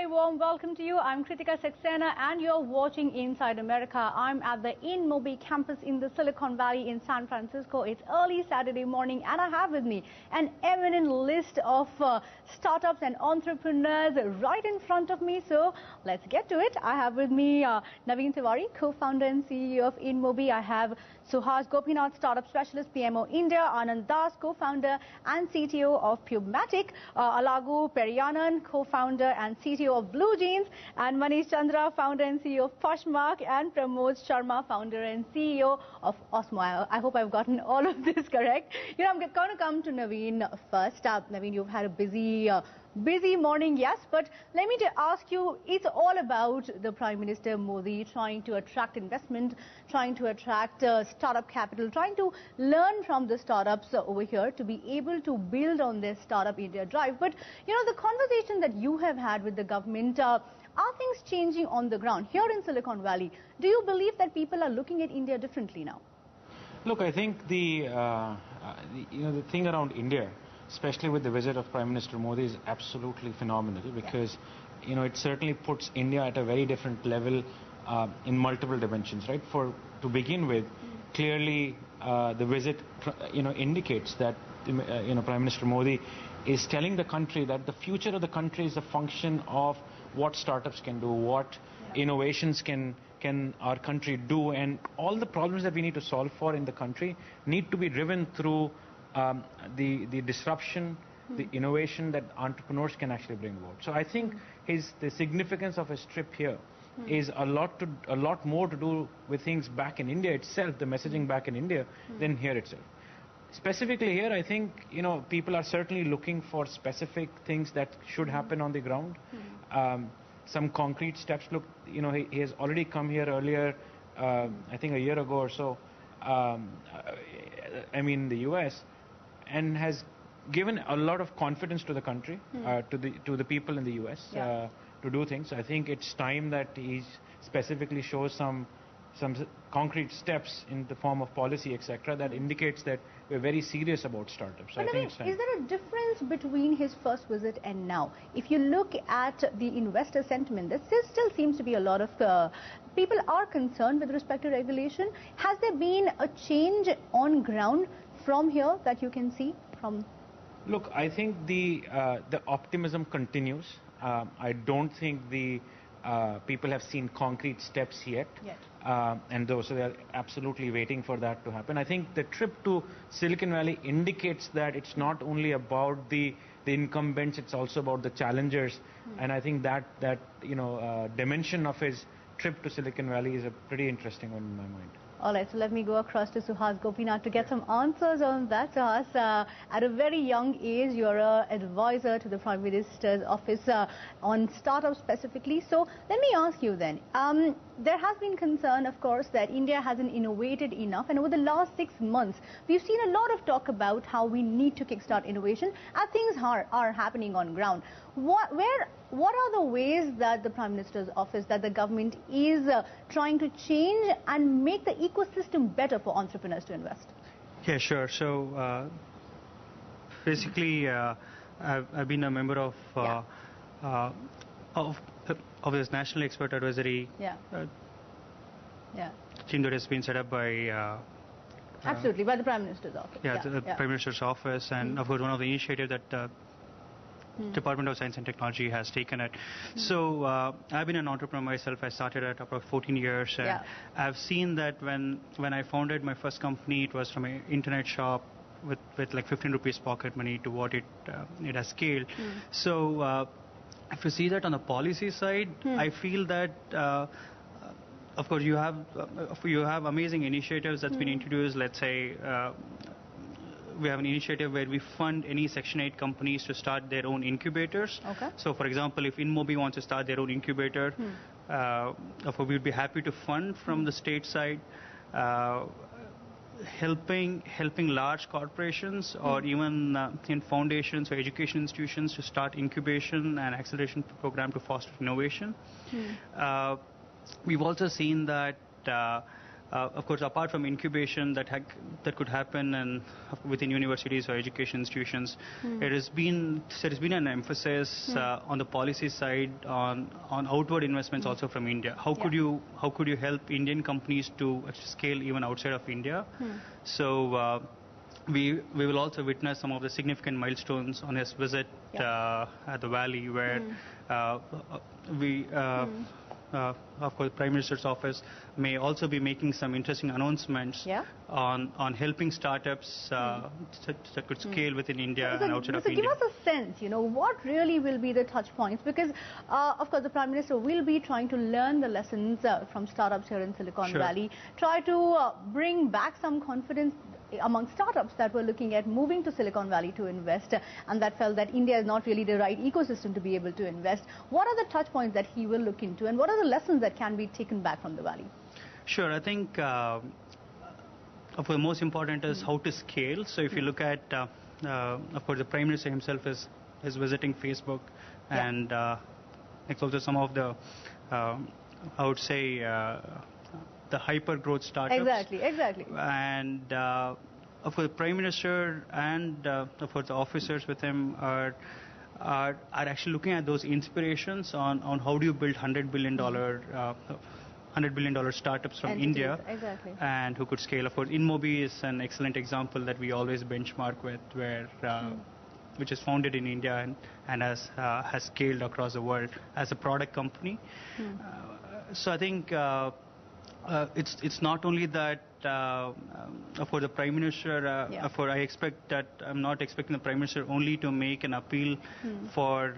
very warm welcome to you. I'm Kritika Saxena and you're watching Inside America. I'm at the InMobi campus in the Silicon Valley in San Francisco. It's early Saturday morning and I have with me an eminent list of startups and entrepreneurs right in front of me. So let's get to it. I have with me Naveen Tiwari, co-founder and CEO of InMobi. I have Suhas Gopinath, startup specialist, PMO India. Anand Das, co-founder and CTO of Pubematic. Alagu Periyanan, co-founder and CTO of Blue Jeans, and Manish Chandra, founder and CEO of Poshmark, and Pramod Sharma, founder and CEO of Osmo. I hope I've gotten all of this correct. You know, I'm going to come to Naveen first. Naveen, you've had a busy morning, yes, but let me ask you, it's all about the Prime Minister Modi trying to attract investment, trying to attract startup capital, trying to learn from the startups over here to be able to build on this Startup India drive. But, you know, the conversation that you have had with the government, are things changing on the ground here in Silicon Valley? Do you believe that people are looking at India differently now? Look, I think the thing around India, especially with the visit of Prime Minister Modi, is absolutely phenomenal because, you know, it certainly puts India at a very different level in multiple dimensions, right? To begin with, clearly the visit, indicates that, Prime Minister Modi is telling the country that the future of the country is a function of what startups can do, what innovations can our country do, and all the problems that we need to solve for in the country need to be driven through the disruption, the innovation that entrepreneurs can actually bring about. So I think the significance of his trip here is a lot more to do with things back in India itself, the messaging back in India, than here itself. Specifically here, I think, people are certainly looking for specific things that should happen on the ground. Some concrete steps. Look, he has already come here earlier, I think a year ago or so, in the US, and has given a lot of confidence to the country, to the people in the US, to do things. I think it's time that he specifically shows some concrete steps in the form of policy, etc., that indicates that we're very serious about startups. But I think it's time. Is there a difference between his first visit and now? If you look at the investor sentiment, there still seems to be a lot of people are concerned with respect to regulation. Has there been a change on ground from here that you can see from? Look, I think the optimism continues. I don't think the people have seen concrete steps yet. And so they are absolutely waiting for that to happen. I think the trip to Silicon Valley indicates that it's not only about the incumbents, it's also about the challengers. And I think that dimension of his trip to Silicon Valley is a pretty interesting one in my mind. All right, so let me go across to Suhas Gopinath to get some answers on that. Suhas, at a very young age, you're an advisor to the Prime Minister's office on startups specifically. So let me ask you then, there has been concern, of course, that India hasn't innovated enough. And over the last 6 months, we've seen a lot of talk about how we need to kickstart innovation as things are happening on ground. What are the ways that the Prime Minister's office, that the government is trying to change and make the ecosystem better for entrepreneurs to invest? Yeah, sure. So basically, I've been a member of this National Expert Advisory team that has been set up by absolutely, by the Prime Minister's office. The Prime Minister's office, and of course one of the initiatives that Department of Science and Technology has taken it. So I've been an entrepreneur myself. I started at about 14 years. And I've seen that when I founded my first company, it was from an internet shop with like 15 rupees pocket money to what it has scaled. So if you see that on the policy side, I feel that of course you have amazing initiatives that's been introduced. Let's say we have an initiative where we fund any Section 8 companies to start their own incubators. So, for example, if InMobi wants to start their own incubator, of course, we'd be happy to fund from the state side, helping large corporations or even in foundations or education institutions to start incubation and acceleration program to foster innovation. We've also seen that of course, apart from incubation that could happen and within universities or education institutions, there has been an emphasis on the policy side on outward investments also from India. How could you help Indian companies to scale even outside of India? So we will also witness some of the significant milestones on his visit at the Valley, where of course, Prime Minister's office may also be making some interesting announcements on helping startups that could scale within India and outside of India. Give us a sense, what really will be the touch points? Because, of course, the Prime Minister will be trying to learn the lessons from startups here in Silicon Valley, try to bring back some confidence among startups that were looking at moving to Silicon Valley to invest, and that felt that India is not really the right ecosystem to be able to invest. What are the touch points that he will look into, and what are the lessons that can be taken back from the Valley? Sure, I think of course, the most important is how to scale. So if you look at, of course, the Prime Minister himself is visiting Facebook, and it's also some of the, I would say, the hyper growth startups. Exactly. And of course, the Prime Minister and of course the officers with him are actually looking at those inspirations on how do you build $100 billion startups from India, and who could scale. Of course, InMobi is an excellent example that we always benchmark with, where which is founded in India and has scaled across the world as a product company. So I think it's not only that for the Prime Minister, I expect that I'm not expecting the Prime Minister only to make an appeal for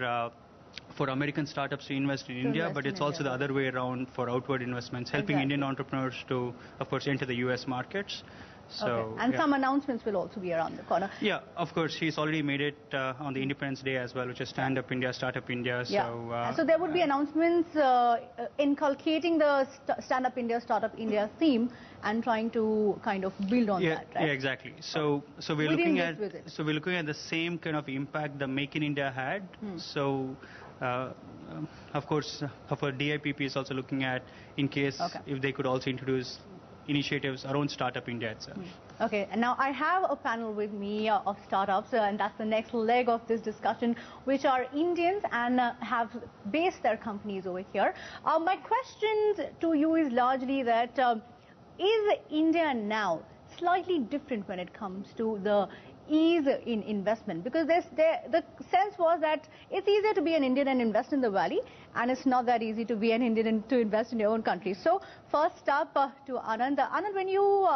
American startups to invest in India, but it's also the other way around for outward investments, helping Indian entrepreneurs to, of course, enter the US markets. So, and some announcements will also be around the corner. Yeah, of course. He's already made it on the Independence Day as well, which is Stand Up India, Startup India. So there would be announcements inculcating the Stand Up India, Startup India theme and trying to kind of build on that, right? Yeah, exactly. So we're looking at the same kind of impact the Make in India had. So of course, DIPP is also looking at in case if they could also introduce initiatives around Startup India itself. Okay, and now I have a panel with me of startups, and that's the next leg of this discussion, which are Indians and have based their companies over here. My question to you is largely that is India now slightly different when it comes to the ease in investment? Because the sense was that it's easier to be an Indian and invest in the Valley, and it's not that easy to be an Indian and to invest in your own country. So first up to Anand. Anand, when you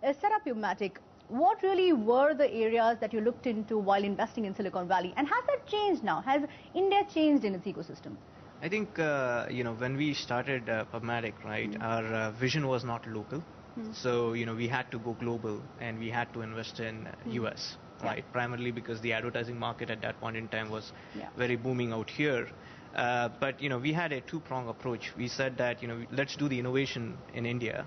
set up Upmatic, what really were the areas that you looked into while investing in Silicon Valley, and has that changed now? Has India changed in its ecosystem? I think when we started Upmatic, right, our vision was not local. So, we had to go global, and we had to invest in US, right? Primarily because the advertising market at that point in time was very booming out here. But, we had a two-prong approach. We said that, let's do the innovation in India,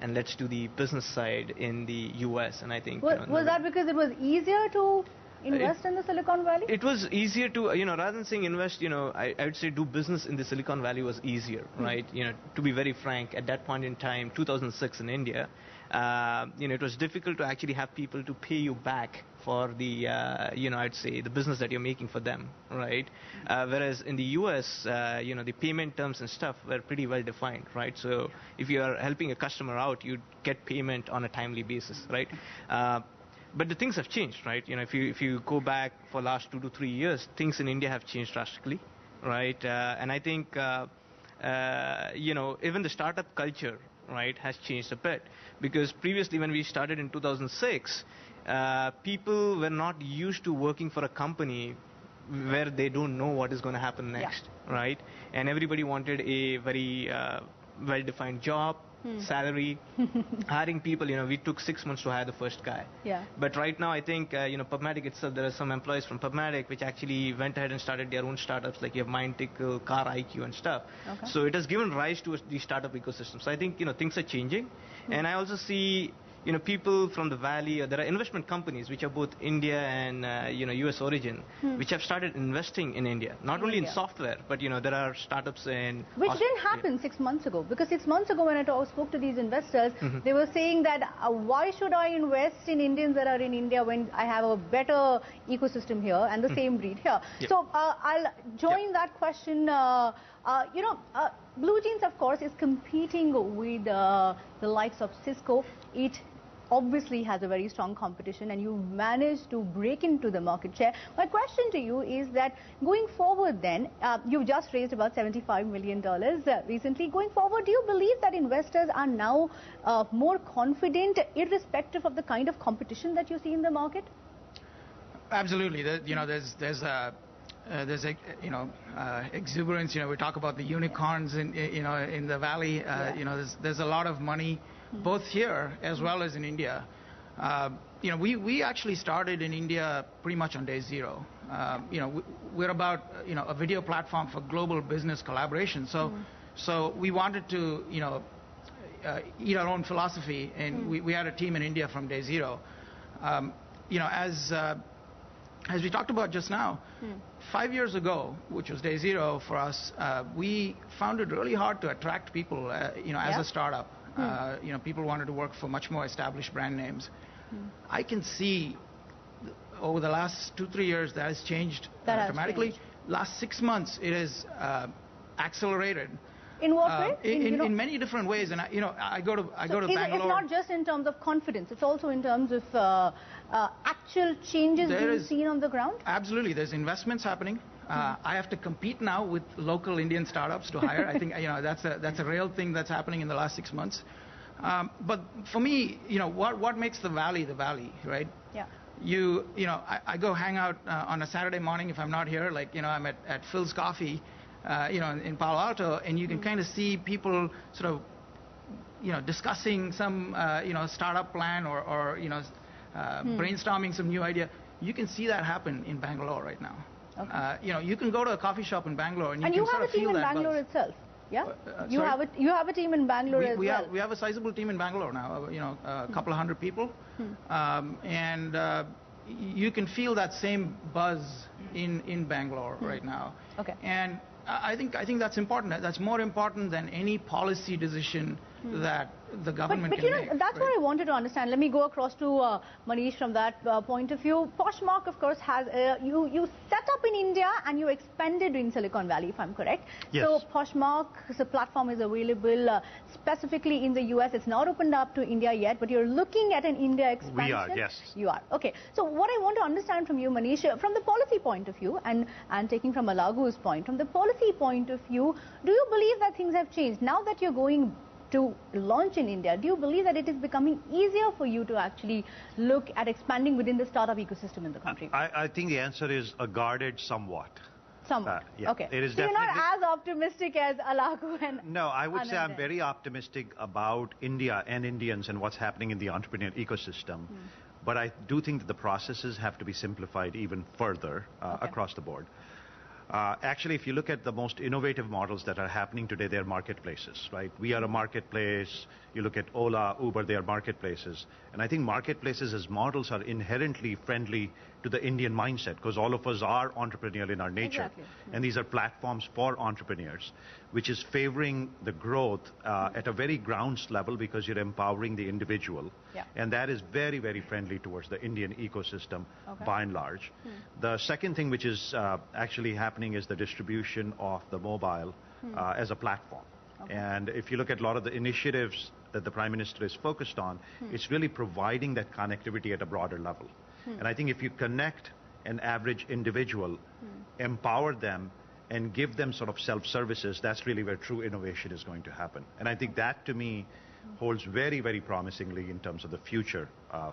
and let's do the business side in the US. And I think... Was that because it was easier to invest in the Silicon Valley? It was easier to, rather than saying invest, I would say do business in the Silicon Valley was easier, right? To be very frank, at that point in time, 2006 in India, it was difficult to actually have people to pay you back for the, I'd say the business that you're making for them, right? Whereas in the US, the payment terms and stuff were pretty well defined, right? So if you are helping a customer out, you get payment on a timely basis, right? But the things have changed, right? If you go back for last 2 to 3 years, things in India have changed drastically, right? And I think, even the startup culture, right, has changed a bit. Because previously when we started in 2006, people were not used to working for a company where they don't know what is going to happen next, right? And everybody wanted a very well-defined job, salary, hiring people. We took 6 months to hire the first guy. But right now, I think, Upmatic itself, there are some employees from Upmatic which actually went ahead and started their own startups, like you have Mindtickle, Car IQ and stuff. So it has given rise to the startup ecosystem. So I think, things are changing. And I also see, people from the Valley, or there are investment companies which are both India and US origin, which have started investing in India, not only in software, but there are startups in which didn't happen 6 months ago, because 6 months ago when I spoke to these investors, they were saying that why should I invest in Indians that are in India when I have a better ecosystem here and the same breed here. So I'll join that question. Blue Jeans, of course, is competing with the likes of Cisco. It obviously has a very strong competition, and you managed to break into the market share. My question to you is that going forward then, you just raised about $75 million recently. Going forward, do you believe that investors are now more confident irrespective of the kind of competition that you see in the market? Absolutely. There's exuberance. We talk about the unicorns in the Valley. There's a lot of money both here as well as in India. We actually started in India pretty much on day zero. We're about a video platform for global business collaboration. So we wanted to eat our own philosophy, and we had a team in India from day zero. As we talked about just now, 5 years ago, which was day zero for us, we found it really hard to attract people, as a startup. People wanted to work for much more established brand names. I can see over the last 2-3 years that has changed dramatically. Last 6 months, it has accelerated. In what way? In many different ways, and I go to Bangalore. It's not just in terms of confidence; it's also in terms of actual changes being seen on the ground. Absolutely, there's investments happening. I have to compete now with local Indian startups to hire. I think that's a real thing that's happening in the last 6 months. But for me, what makes the Valley, right? Yeah. I go hang out on a Saturday morning if I'm not here. Like I'm at Phil's Coffee. In Palo Alto, and you can kind of see people sort of, discussing some, startup plan or brainstorming some new idea. You can see that happen in Bangalore right now. Okay. You can go to a coffee shop in Bangalore and you can sort of feel that buzz. And you have a team in Bangalore itself. Yeah, you have a team in Bangalore as well. We have a sizable team in Bangalore now. A couple of hundred people, and you can feel that same buzz in Bangalore right now. Okay. And I think that's important. That's more important than any policy decision that the government can make. That's what I wanted to understand. Let me go across to Manish from that point of view. Poshmark, of course, has you set up in India and you expanded in Silicon Valley, if I'm correct. Yes. So Poshmark's platform is available specifically in the US. It's not opened up to India yet, but you're looking at an India expansion. We are, yes. You are. Okay. So what I want to understand from you, Manish, from the policy point of view, and taking from Alagu's point, from the policy point of view, do you believe that things have changed now that you're going to launch in India? Do you believe that it is becoming easier for you to actually look at expanding within the startup ecosystem in the country? I think the answer is guarded somewhat. Somewhat. Yeah. Okay. It is so you're not as optimistic as Alagu and No, I would say I'm very optimistic about India and Indians and what's happening in the entrepreneur ecosystem. But I do think that the processes have to be simplified even further across the board. Actually, if you look at the most innovative models that are happening today, they're marketplaces, right? We are a marketplace. You look at Ola, Uber, they are marketplaces. And I think marketplaces as models are inherently friendly to the Indian mindset because all of us are entrepreneurial in our nature. Exactly. And these are platforms for entrepreneurs, which is favoring the growth at a very grounds level because you're empowering the individual. Yeah. And that is very, very friendly towards the Indian ecosystem by and large. The second thing which is actually happening is the distribution of the mobile as a platform. And if you look at a lot of the initiatives that the Prime Minister is focused on, it's really providing that connectivity at a broader level. And I think if you connect an average individual, empower them, and give them sort of self-services, that's really where true innovation is going to happen. And I think that, to me, holds very, very promisingly in terms of the future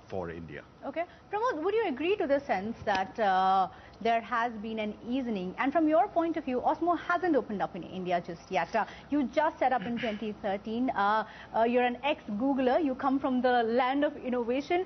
for India. Okay. Pramod, would you agree to the sense that there has been an easing? And from your point of view, Osmo hasn't opened up in India just yet. You just set up in 2013. You're an ex-Googler. You come from the land of innovation.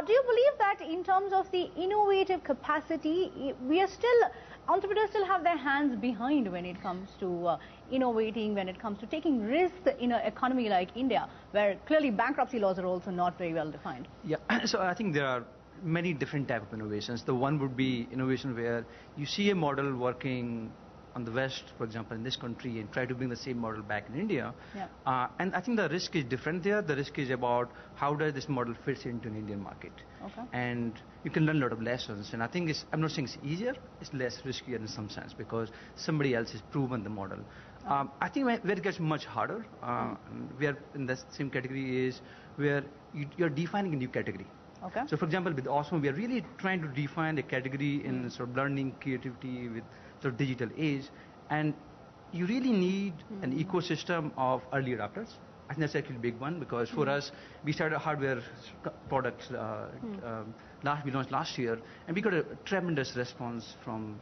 Do you believe that in terms of the innovative capacity, we are still entrepreneurs still have their hands behind when it comes to innovating, when it comes to taking risks in an economy like India, where clearly bankruptcy laws are also not very well defined? Yeah, so I think there are many different type of innovations. The one would be innovation where you see a model working on the West, for example, in this country, and try to bring the same model back in India. Yeah. And I think the risk is different there. The risk is about how does this model fits into an Indian market. Okay. And you can learn a lot of lessons. And I think I'm not saying it's easier, it's less riskier in some sense because somebody else has proven the model. I think where it gets much harder, we are in the same category is where you're defining a new category. Okay. So for example, with Awesome, we are really trying to define a category in sort of learning, creativity, with sort of digital age. And you really need an ecosystem of early adopters. I think that's actually a big one because for us, we started hardware products we launched last year, and we got a tremendous response from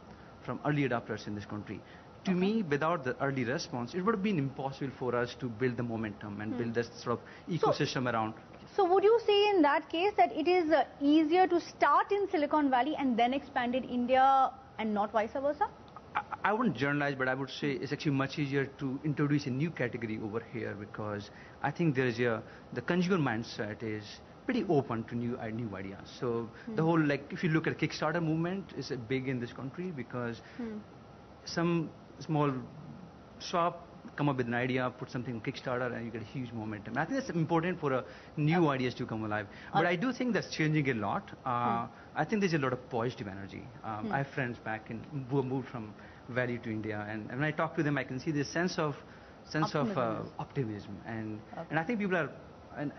early adopters in this country. To me, without the early response, it would have been impossible for us to build the momentum and build this sort of ecosystem around. So would you say in that case that it is easier to start in Silicon Valley and then expand in India and not vice versa? I wouldn't generalize, but I would say it's actually much easier to introduce a new category over here because I think there is the consumer mindset is pretty open to new ideas. So the whole, like, if you look at Kickstarter movement, is big in this country because some small shop come up with an idea, put something on Kickstarter, and you get a huge momentum. I think that's important for new ideas to come alive. But I do think that's changing a lot. I think there's a lot of positive energy. I have friends back who moved from Valley to India, and when I talk to them, I can see this sense of optimism, and I think people are. And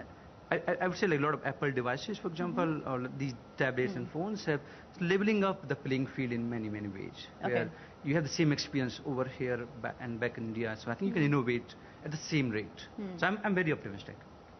I would say like a lot of Apple devices, for example, or these tablets and phones have leveling up the playing field in many ways. Where you have the same experience over here and back in India. So I think you can innovate at the same rate. So I'm very optimistic.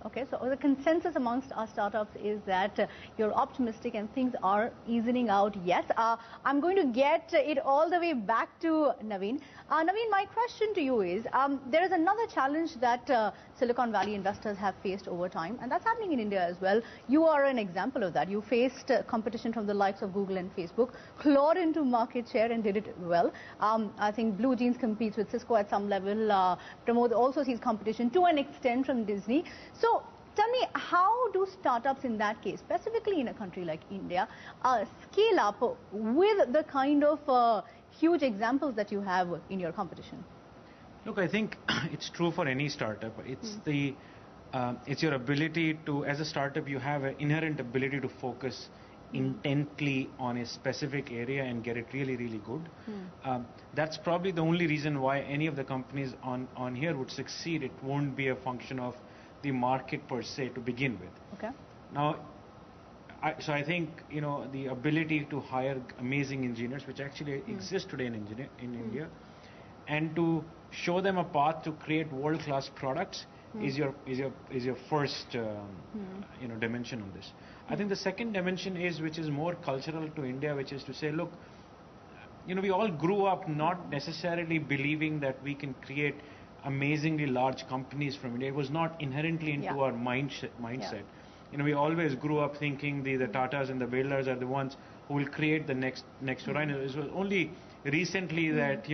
Okay, so the consensus amongst our startups is that you're optimistic and things are easing out. Yes, I'm going to get it all the way back to Naveen. Naveen, my question to you is, there is another challenge that Silicon Valley investors have faced over time, and that's happening in India as well. You are an example of that. You faced competition from the likes of Google and Facebook, clawed into market share and did it well. I think Blue Jeans competes with Cisco at some level. Pramod also sees competition to an extent from Disney. So tell me, how do startups in that case, specifically in a country like India, scale up with the kind of huge examples that you have in your competition? Look, I think it's true for any startup. It's it's your ability to, as a startup, you have an inherent ability to focus intently on a specific area and get it really good. That's probably the only reason why any of the companies on here would succeed. It won't be a function of the market per se to begin with. Okay. Now, so I think the ability to hire amazing engineers, which actually exist today in India, and to show them a path to create world-class products is your first dimension on this. I think the second dimension is, which is more cultural to India, which is to say, look, we all grew up not necessarily believing that we can create amazingly large companies from India. It was not inherently into our mindset. We always grew up thinking the Tatas and the Birlas are the ones who will create the next horizon. It was only recently that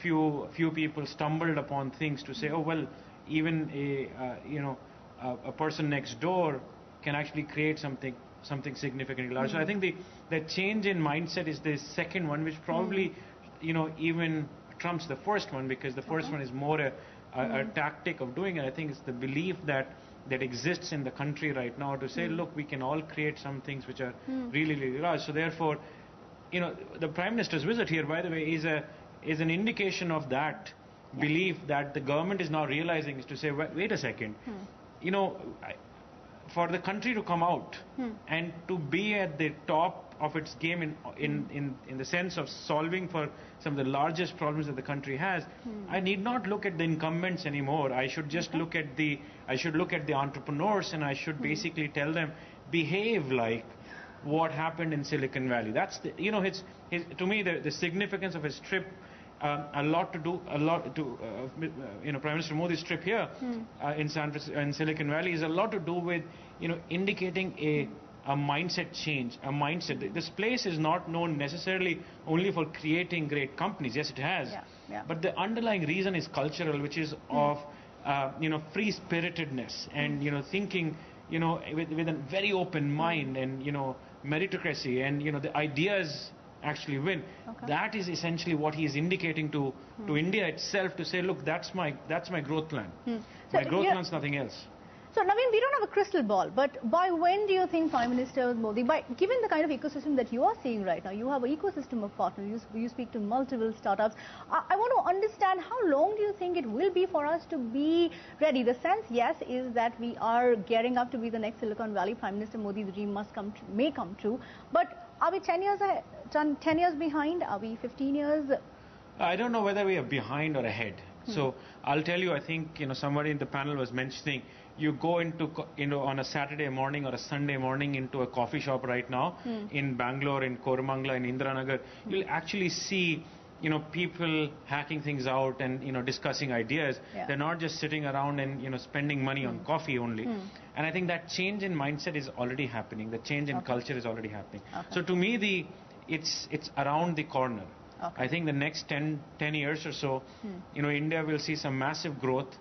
few people stumbled upon things to say, oh well, even a person next door can actually create something significantly large. So I think the change in mindset is the second one, which probably even trumps the first one, because the first one is more a tactic of doing it. I think it's the belief that exists in the country right now to say, look, we can all create some things which are really large. So therefore, the Prime Minister's visit here, by the way, is an indication of that belief that the government is now realizing, is to say, wait a second, for the country to come out and to be at the top of its game in the sense of solving for some of the largest problems that the country has, I need not look at the incumbents anymore. I should just look at the entrepreneurs, and I should basically tell them, behave like what happened in Silicon Valley. That's to me the significance of his trip. A lot to Prime Minister Modi's trip here in Silicon Valley is a lot to do with indicating a mindset change, a mindset. This place is not known necessarily only for creating great companies. Yes, it has. But the underlying reason is cultural, which is of free-spiritedness and thinking with a very open mind and meritocracy and the ideas actually win. That is essentially what he is indicating to India itself, to say, look, that's my growth plan. My growth plan is nothing else. So, Naveen, we don't have a crystal ball, but by when do you think Prime Minister Modi, given the kind of ecosystem that you are seeing right now, you have an ecosystem of partners, you speak to multiple startups. I want to understand, how long do you think it will be for us to be ready? The sense, yes, is that we are gearing up to be the next Silicon Valley. Prime Minister Modi's dream may come true. But are we 10 years ahead, 10 years behind? Are we 15 years? I don't know whether we are behind or ahead. So I'll tell you, I think somebody in the panel was mentioning, you go into on a Saturday morning or a Sunday morning into a coffee shop right now in Bangalore, in Koramangala, in Indiranagar, you'll actually see people hacking things out and discussing ideas. They're not just sitting around and spending money on coffee only. And I think that change in mindset is already happening. The change in culture is already happening. So to me, it's around the corner. I think the next 10 years or so, India will see some massive growth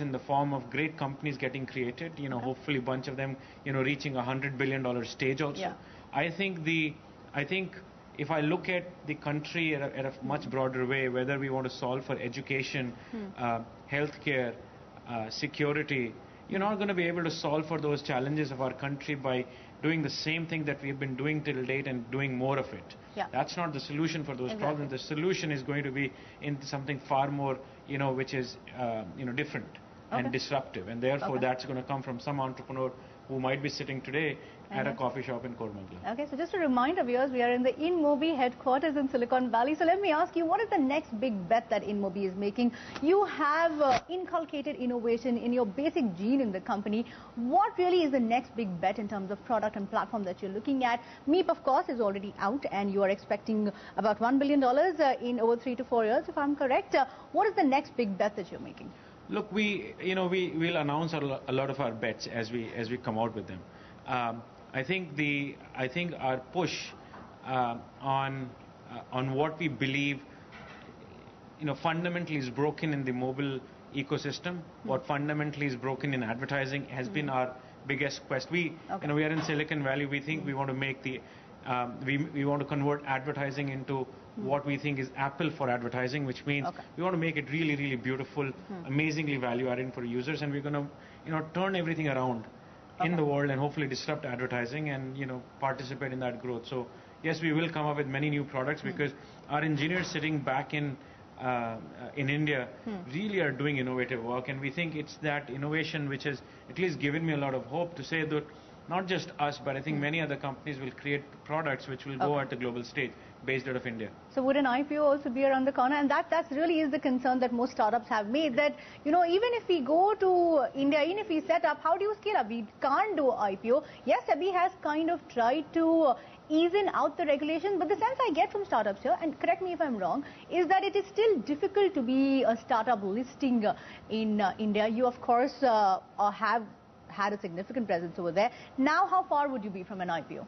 in the form of great companies getting created. Hopefully a bunch of them, reaching $100 billion stage also. I think if I look at the country at a much broader way, whether we want to solve for education, healthcare, security, you're not going to be able to solve for those challenges of our country by doing the same thing that we've been doing till date and doing more of it. That's not the solution for those problems. The solution is going to be in something far more, which is, different and disruptive. And therefore, that's going to come from some entrepreneur who might be sitting today at a coffee shop in Koramangala. Okay, so just a reminder, viewers, we are in the InMobi headquarters in Silicon Valley. So let me ask you, what is the next big bet that InMobi is making? You have inculcated innovation in your basic gene in the company. What really is the next big bet in terms of product and platform that you're looking at? Meep, of course, is already out, and you are expecting about $1 billion in over 3 to 4 years, if I'm correct. What is the next big bet that you're making? Look, we will announce a lot of our bets as we come out with them. I think our push on what we believe fundamentally is broken in the mobile ecosystem, what fundamentally is broken in advertising has been our biggest quest. We are in Silicon Valley. We think we want to make we want to convert advertising into what we think is Apple for advertising, which means we want to make it really, really beautiful, amazingly value-adding for users, and we're going to turn everything around in the world and hopefully disrupt advertising and participate in that growth. So yes, we will come up with many new products because our engineers sitting back in India really are doing innovative work, and we think it's that innovation which has at least given me a lot of hope to say that not just us, but I think many other companies will create products which will go at the global stage based out of India. So would an IPO also be around the corner? And that really is the concern that most startups have made, that even if we go to India, even if we set up, how do you scale up? We can't do IPO. Yes, SEBI has kind of tried to ease out the regulations, but the sense I get from startups here, and correct me if I'm wrong, is that it is still difficult to be a startup listing in India. You of course have had a significant presence over there. Now, how far would you be from an IPO?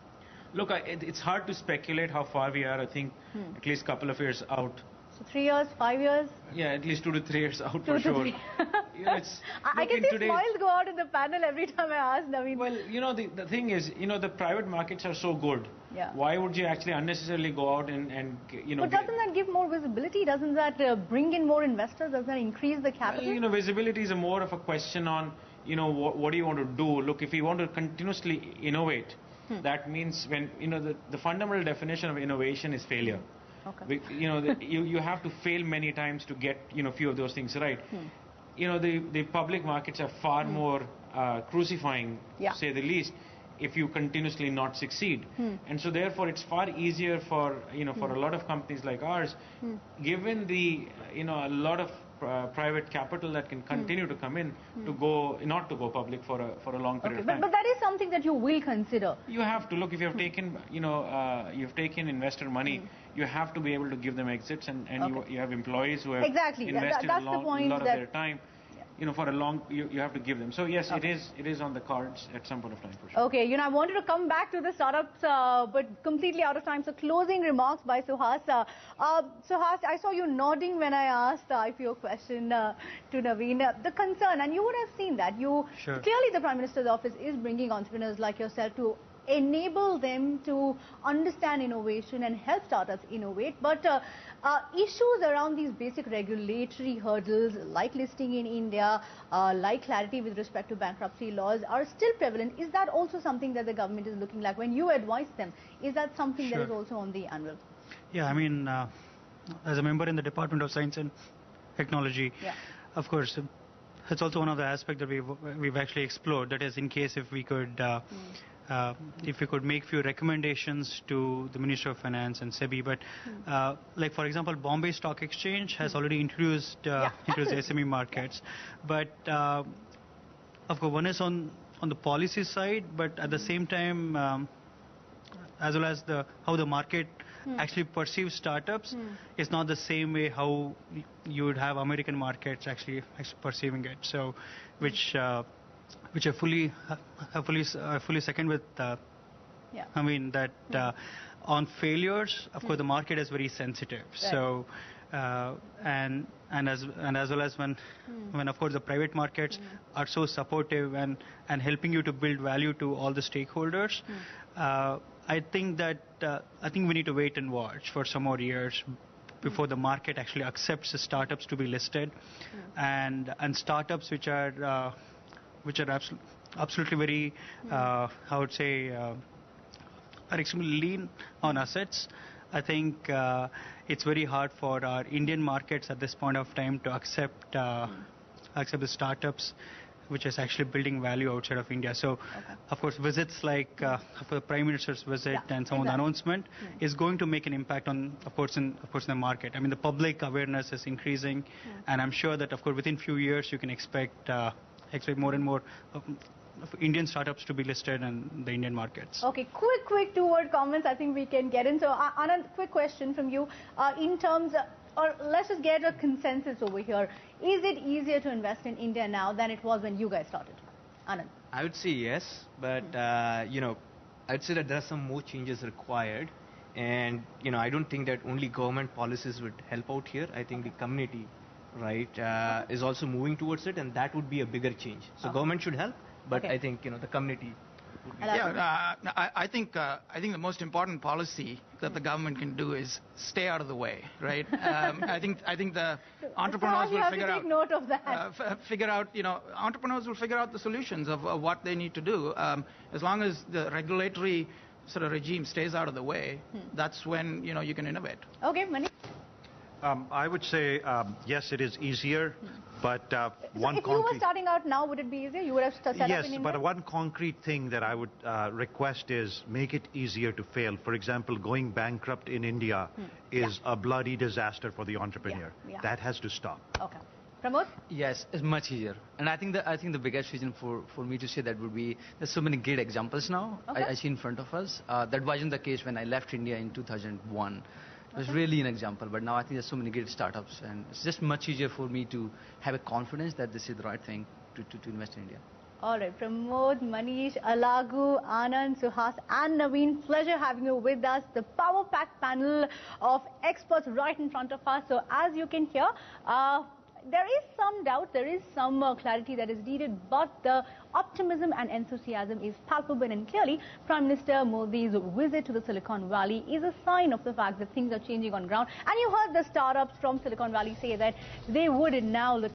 Look, it's hard to speculate how far we are. I think at least a couple of years out. So 3 years, 5 years? Yeah, at least 2 to 3 years out for sure. I can see smiles go out in the panel every time I ask Naveen. Well, the thing is, the private markets are so good. Why would you actually unnecessarily go out and But doesn't that give more visibility? Doesn't that bring in more investors? Doesn't that increase the capital? Well, visibility is more of a question on, what do you want to do? Look, if you want to continuously innovate, that means when, the fundamental definition of innovation is failure. You have to fail many times to get, few of those things right. The public markets are far more crucifying, to say the least, if you continuously not succeed. And so therefore it's far easier for, for a lot of companies like ours, given the, a lot of private capital that can continue to come in not to go public for a long period of time. But that is something that you will consider. You have to look, if you have taken, you've taken investor money, you have to be able to give them exits, and you have employees who have invested a lot of their time. for a long, you have to give them. So yes, it is on the cards at some point of time for sure. Okay, I wanted to come back to the startups, but completely out of time. So closing remarks by Suhas. Suhas, I saw you nodding when I asked the IPO question to Naveen. The concern, and you would have seen that, clearly the Prime Minister's office is bringing entrepreneurs like yourself to enable them to understand innovation and help startups innovate. But issues around these basic regulatory hurdles like listing in India, like clarity with respect to bankruptcy laws are still prevalent. Is that also something that the government is looking like when you advise them? Is that something that is also on the anvil? Yeah, I mean, as a member in the Department of Science and Technology, of course, it's also one of the aspects that we've actually explored. That is, in case if we could make few recommendations to the Ministry of Finance and SEBI, but like for example, Bombay Stock Exchange has already introduced into the SME markets, but of course one is on the policy side, but at the same time, as well as how the market actually perceives startups, is not the same way how you would have American markets actually perceiving it. So, which I fully second with. I mean that on failures, of course, the market is very sensitive. Right. So, and as well as when of course the private markets are so supportive and helping you to build value to all the stakeholders. I think we need to wait and watch for some more years before the market actually accepts the startups to be listed, and startups which are absolutely very I would say are extremely lean on assets. I think it's very hard for our Indian markets at this point of time to accept the startups which is actually building value outside of India. So, of course, visits like the Prime Minister's visit and some of the announcement is going to make an impact on, of course, in the market. I mean, the public awareness is increasing, and I'm sure that, of course, within few years you can expect more and more Indian startups to be listed in the Indian markets. Okay, quick two-word comments. I think we can get in. So, Anand, quick question from you in terms of, or let's just get a consensus over here. Is it easier to invest in India now than it was when you guys started? Anand? I would say yes, but I'd say that there are some more changes required, and I don't think that only government policies would help out here. I think the community, is also moving towards it, and that would be a bigger change. So government should help, but I think the community. I think the most important policy that the government can do is stay out of the way, right? I think the entrepreneurs will figure out. Take note of that. Entrepreneurs will figure out the solutions of what they need to do. As long as the regulatory sort of regime stays out of the way, that's when you can innovate. Okay, Mani. I would say yes, it is easier, but one. If you were starting out now, would it be easier? You would have set up in India? Yes, but one concrete thing that I would request is make it easier to fail. For example, going bankrupt in India is a bloody disaster for the entrepreneur. That has to stop. Okay. Pramod? Yes, it's much easier. And I think the biggest reason for me to say that would be there's so many great examples now I see in front of us. That wasn't the case when I left India in 2001. It was really an example, but now I think there's so many great startups, and it's just much easier for me to have a confidence that this is the right thing to invest in India. All right, Pramod, Manish, Alagu, Anand, Suhas, and Naveen, pleasure having you with us. The power-packed panel of experts right in front of us. So as you can hear, there is some doubt, there is some clarity that is needed, but the optimism and enthusiasm is palpable, and clearly Prime Minister Modi's visit to the Silicon Valley is a sign of the fact that things are changing on ground. And you heard the startups from Silicon Valley say that they would now look